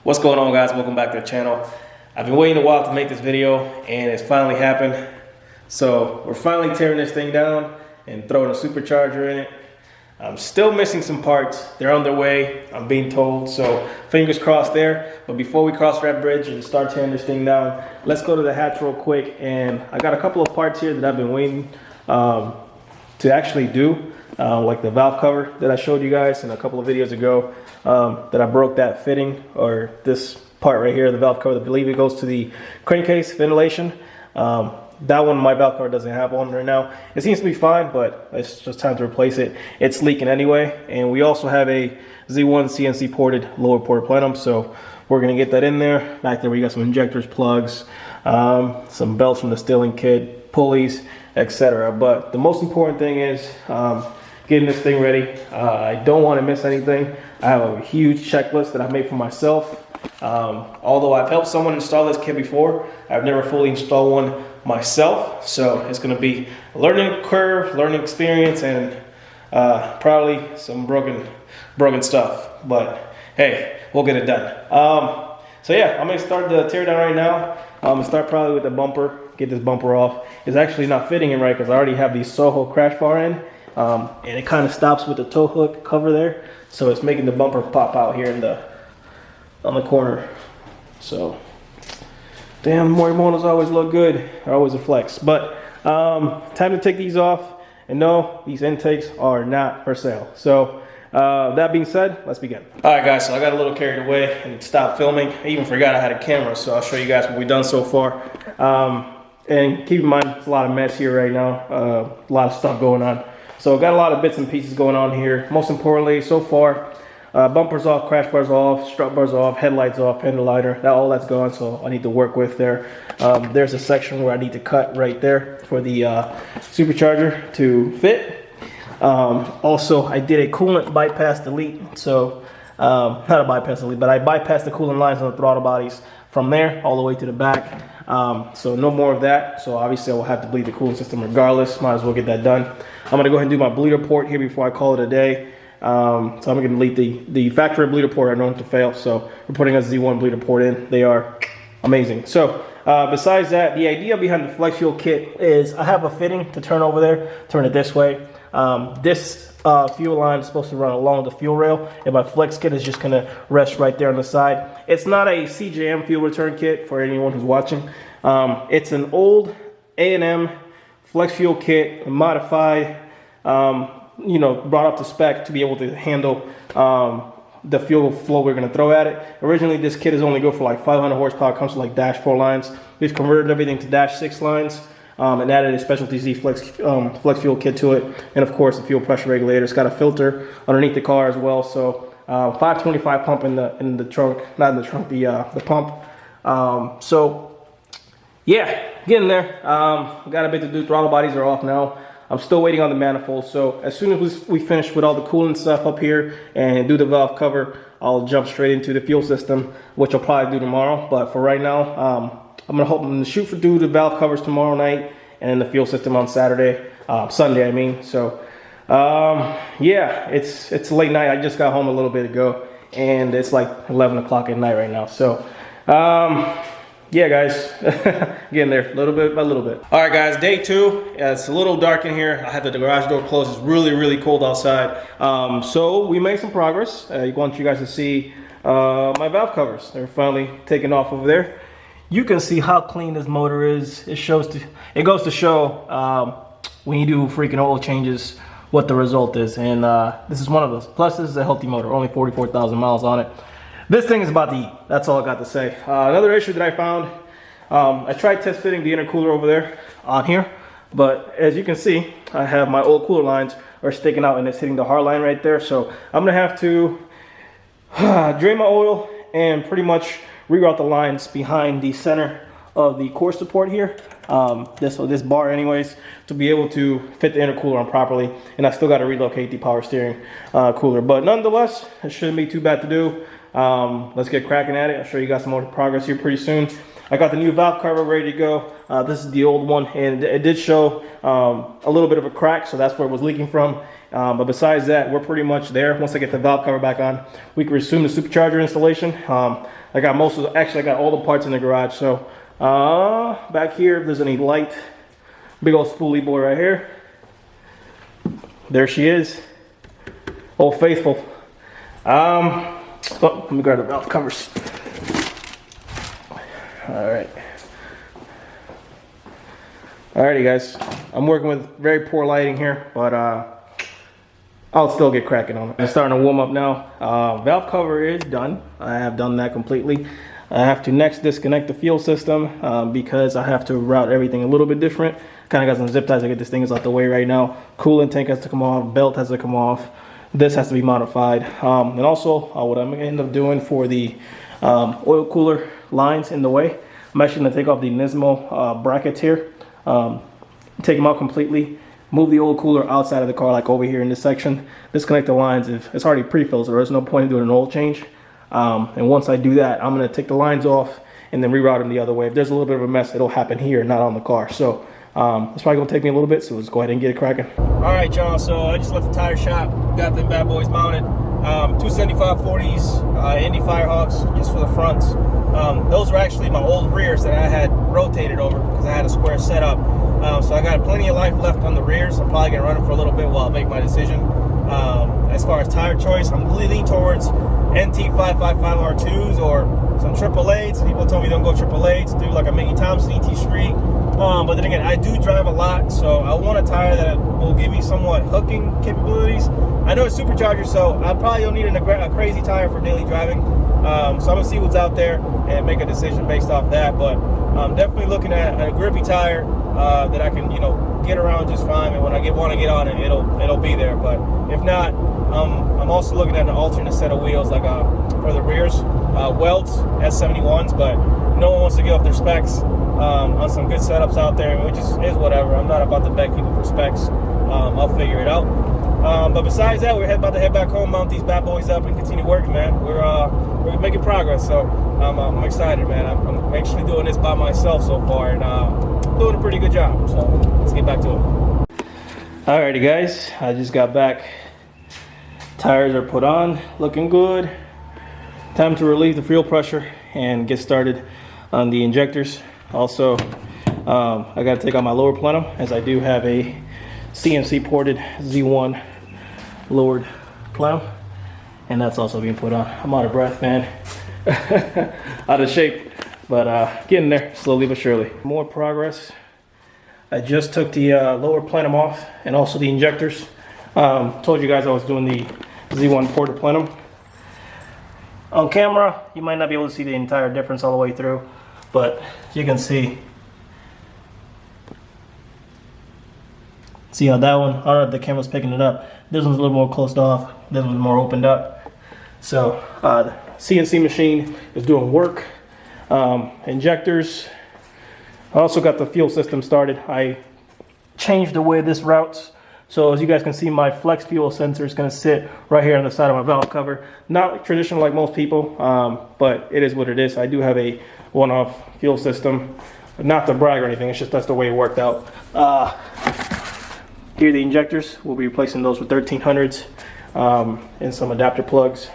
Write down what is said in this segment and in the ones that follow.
What's going on, guys? Welcome back to the channel. I've been waiting a while to make this video and it's finally happened. So we're finally tearing this thing down and throwing a supercharger in it. I'm still missing some parts. They're on their way, I'm being told, so fingers crossed there. But before we cross that bridge and start tearing this thing down, let's go to the hatch real quick. And I got a couple of parts here that I've been waiting to actually do. Like the valve cover that I showed you guys in a couple of videos ago, that I broke that fitting, or this part right here, the valve cover, I believe it goes to the crankcase ventilation. That one, my valve cover doesn't have on right now. It seems to be fine, but it's just time to replace it. It's leaking anyway. And we also have a Z1 CNC ported lower port plenum, so we're gonna get that in there. Back there we got some injectors, plugs, some belts from the Stillen kit, pulleys, etc. But the most important thing is getting this thing ready. I don't want to miss anything. I have a huge checklist that I've made for myself. Although I've helped someone install this kit before, I've never fully installed one myself. So it's going to be a learning curve, learning experience, and probably some broken stuff. But hey, we'll get it done. So yeah, I'm going to start the teardown right now. I'm going to start probably with the bumper, get this bumper off. It's actually not fitting in right because I already have the Soho crash bar in. And it kind of stops with the tow hook cover there, so it's making the bumper pop out here on the corner. So damn, Morimotos always look good. They're always a flex. But time to take these off. And no, these intakes are not for sale. So that being said, let's begin. All right, guys, so I got a little carried away and stopped filming. I even forgot I had a camera, so I'll show you guys what we've done so far. And keep in mind, it's a lot of mess here right now, a lot of stuff going on. So got a lot of bits and pieces going on here. Most importantly, so far, bumpers off, crash bars off, strut bars off, headlights off, fender liner, all that's gone, so I need to work with there. There's a section where I need to cut right there for the supercharger to fit. Also, I did a coolant bypass delete. So, not a bypass delete, but I bypassed the coolant lines on the throttle bodies from there all the way to the back. So no more of that. So obviously I will have to bleed the cooling system regardless. Might as well get that done. I'm going to go ahead and do my bleeder port here before I call it a day. So I'm going to delete the factory bleeder port. I don't want to fail. So we're putting a Z1 bleeder port in. They are amazing. So besides that, the idea behind the Flywheel kit is I have a fitting to turn over there, turn it this way. This fuel line is supposed to run along the fuel rail, and my flex kit is just going to rest right there on the side. It's not a CJM fuel return kit for anyone who's watching. It's an old A&M flex fuel kit, modified, you know, brought up to spec to be able to handle the fuel flow we're going to throw at it. Originally, this kit is only good for like 500 horsepower, comes with like dash 4 lines. We've converted everything to dash 6 lines. And added a specialty Z flex fuel kit to it, and of course the fuel pressure regulator. It's got a filter underneath the car as well. So 525 pump in the trunk, not in the trunk, the pump. So yeah, getting there. Got a bit to do. Throttle bodies are off now. I'm still waiting on the manifold. So as soon as we finish with all the coolant stuff up here and do the valve cover, I'll jump straight into the fuel system, which I'll probably do tomorrow. But for right now, I'm gonna shoot for do the valve covers tomorrow night and then the fuel system on Saturday, Sunday I mean. So yeah, it's late night. I just got home a little bit ago and it's like 11 o'clock at night right now. So yeah, guys, getting there little bit by little bit. All right, guys, day 2. It's a little dark in here. I had the garage door closed. It's really cold outside. So we made some progress. I want you guys to see my valve covers. They're finally taking off over there. You can see how clean this motor is. It goes to show when you do freaking oil changes what the result is, and this is one of those. Plus, this is a healthy motor, only 44,000 miles on it. This thing is about to eat. That's all I got to say. Another issue that I found, I tried test fitting the intercooler over there on here, but as you can see, I have my old cooler lines are sticking out and it's hitting the hard line right there. So I'm gonna have to drain my oil and pretty much reroute the lines behind the center of the core support here, this bar anyways, to be able to fit the intercooler on properly. And I still got to relocate the power steering cooler, but nonetheless, it shouldn't be too bad to do. Let's get cracking at it. I'll show you guys some more progress here pretty soon. I got the new valve cover ready to go. This is the old one, and it did show a little bit of a crack, so that's where it was leaking from. But besides that, we're pretty much there. Once I get the valve cover back on, we can resume the supercharger installation. I got I got all the parts in the garage. So back here, if there's any light, big old spoolie boy right here. There she is. Old faithful. Oh, let me grab the valve covers. Alright. Alrighty guys. I'm working with very poor lighting here, but I'll still get cracking on it. I'm starting to warm up now. Valve cover is done. I have done that completely. I have to next disconnect the fuel system because I have to route everything a little bit different. Kind of got some zip ties to get this thing out the way right now. Coolant tank has to come off, belt has to come off. This has to be modified. And also what I'm gonna end up doing for the oil cooler lines in the way, I'm actually gonna take off the Nismo brackets here, take them out completely, move the oil cooler outside of the car, like over here in this section, disconnect the lines. If it's already pre-filled, so there's no point in doing an oil change. And once I do that, I'm gonna take the lines off and then reroute them the other way. If there's a little bit of a mess, it'll happen here, not on the car. So it's probably gonna take me a little bit, so let's go ahead and get it cracking. All right, y'all, so I just left the tire shop, got them bad boys mounted. 275/40s, Indy Firehawks, just for the fronts. Those were actually my old rears that I had rotated over because I had a square setup. So I got plenty of life left on the rears. I'm probably gonna run them for a little bit while I make my decision. As far as tire choice, I'm leaning towards NT555R2s or some AAAs. People told me don't go AAAs, do like a Mickey Thompson ET Street. But then again, I do drive a lot, so I want a tire that will give me somewhat hooking capabilities. I know it's Supercharger, so I probably don't need a crazy tire for daily driving. So I'm gonna see what's out there and make a decision based off that. But I'm definitely looking at a grippy tire that I can, get around just fine. And when I want to get on it, it'll be there. But if not, I'm also looking at an alternate set of wheels, like for the rears, Welds S71s. But no one wants to give up their specs on some good setups out there, which is whatever. I'm not about to beg people for specs. I'll figure it out. But besides that, we're about to head back home, mount these bad boys up, and continue working, man. We're making progress, so I'm excited, man. I'm actually doing this by myself so far, and doing a pretty good job. So let's get back to it. Alrighty, guys, I just got back. Tires are put on, looking good. Time to relieve the fuel pressure and get started on the injectors. Also, I got to take out my lower plenum, as I do have a CNC ported Z1 lowered plenum, and that's also being put on. I'm out of breath, man. Out of shape, but getting there slowly but surely. More progress. I just took the lower plenum off and also the injectors. Told you guys I was doing the Z1 ported plenum. On camera, you might not be able to see the entire difference all the way through, but you can see how that one, I don't know if the camera's picking it up. This one's a little more closed off. This one's more opened up. So the CNC machine is doing work. Injectors. I also got the fuel system started. I changed the way this routes. So as you guys can see, my flex fuel sensor is going to sit right here on the side of my valve cover. Not traditional like most people, but it is what it is. I do have a one-off fuel system. Not to brag or anything, it's just that's the way it worked out. Here are the injectors. We'll be replacing those with 1300s and some adapter plugs.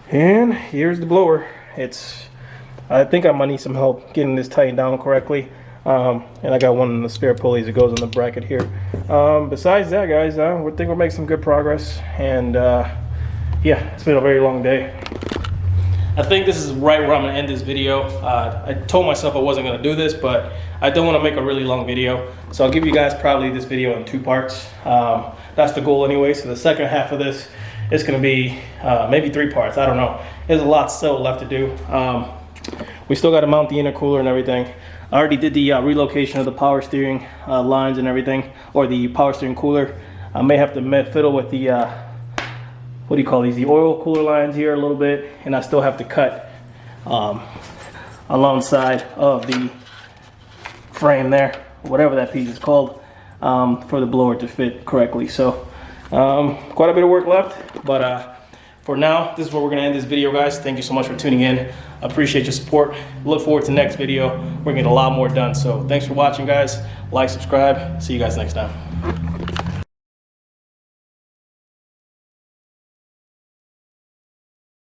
And here's the blower. I think I might need some help getting this tightened down correctly. And I got one of the spare pulleys that goes on the bracket here. Besides that, guys, we think we're making some good progress. And yeah, it's been a very long day. I think this is right where I'm gonna end this video. I told myself I wasn't gonna do this, but I don't wanna make a really long video. So I'll give you guys probably this video in 2 parts. That's the goal anyway. So the second half of this is gonna be maybe 3 parts, I don't know. There's a lot still left to do. We still gotta mount the intercooler and everything. I already did the relocation of the power steering lines and everything, or the power steering cooler. I may have to fiddle with the what do you call these, the oil cooler lines here a little bit, and I still have to cut alongside of the frame there, whatever that piece is called, for the blower to fit correctly. So quite a bit of work left, but for now, this is where we're gonna end this video, guys. Thank you so much for tuning in. I appreciate your support. Look forward to the next video. We're gonna get a lot more done. So thanks for watching, guys. Like, subscribe. See you guys next time.